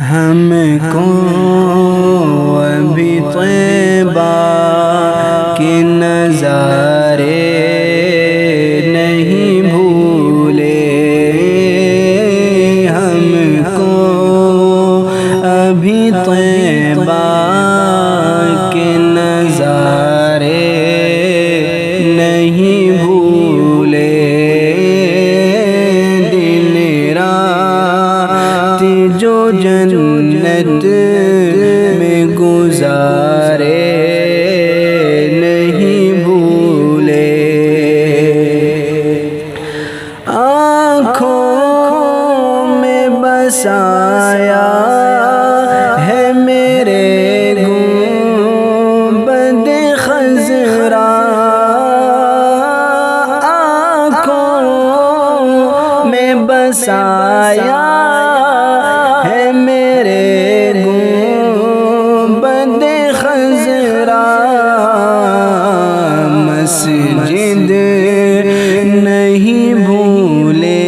ہم کو ابھی طیبہ کے نظارے نہیں بھولے، ہم کو ابھی طیبہ کے نظارے نہیں بھولے، دن رات جو جنت میں گزارے نہیں بھولے، آنکھوں میں بسایا ہے میرے گنبد خضرا، آنکھوں میں بسایا ہے میرے گنبد خضرا، مسجد نہیں بھولے،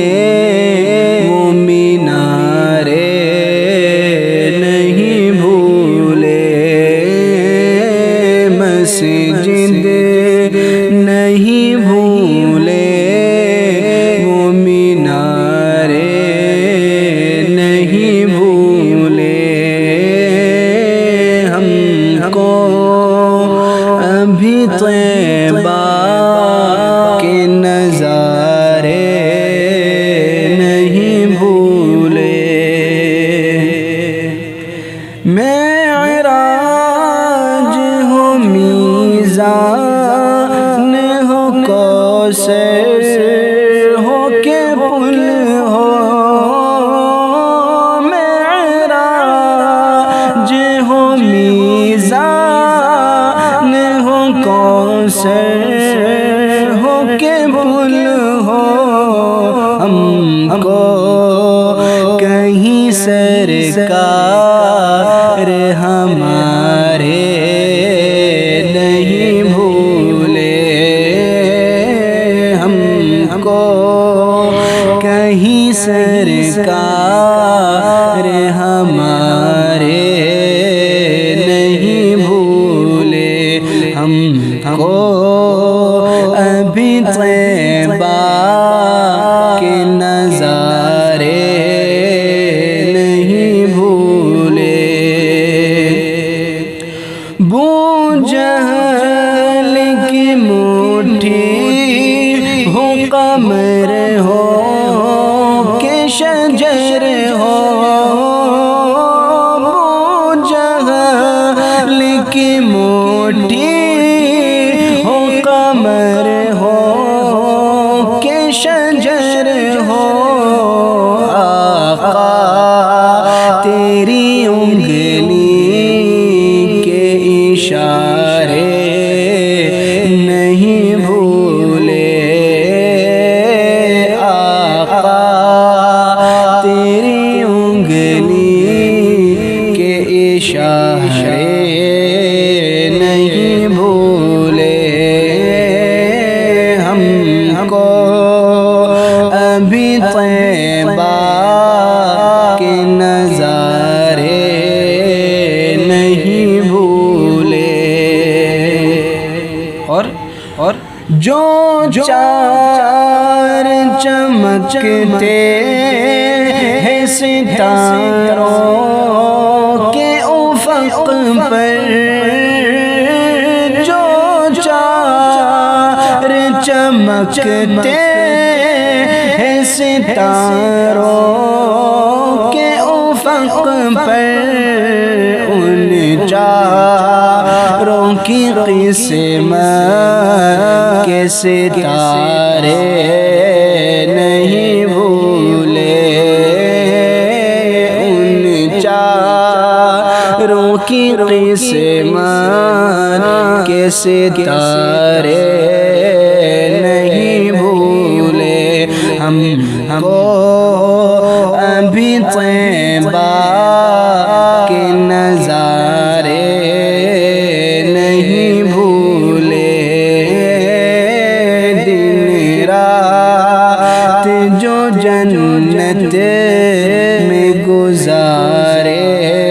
وہ مینارے نہیں بھولے، مسجد نہیں بھولے، وہ مینارے نہیں بھولے، ہم کو ابھی طیبہ کے نظارے نہیں بھولے، معراج ہو میزان ہو کوثر ہو کہ پل ہو، معراج ہو میزان ہو کوثر ہو کہ پل ہو، ہم کو کہیں سرکار ہمارے نہیں بھولے، ہم کو کہیں سرکار ہمارے نہیں بھولے، ہم کو ابھی طیبہ کے نظارے نہیں بھولے، بوجہل کی مٹھی ہو قمر ہو کہ شجر ہو، بوجہل کی مٹھی ہو قمر ہو کہ شجر ہو، آقا تیری انگلی کے اشارے نہیں بھولے، آقا تیری انگلی کے اشارے نہیں بھولے، ہم کو ابھی طیبہ کے نظارے نہیں بھولے، اور جو چار چمکتے ہیں ستاروں کے افق پر، جو چار چمکتے ہیں ستاروں کے افق پر، ان چاروں کی قسمت کے ستارے نہیں بھولے، ان چاروں کی قسمت کے ستارے نہیں بھولے، ہم کو ابھی طیبہ کے نظارے نہیں بھولے، دن رات جو جنت میں گزارے گزارے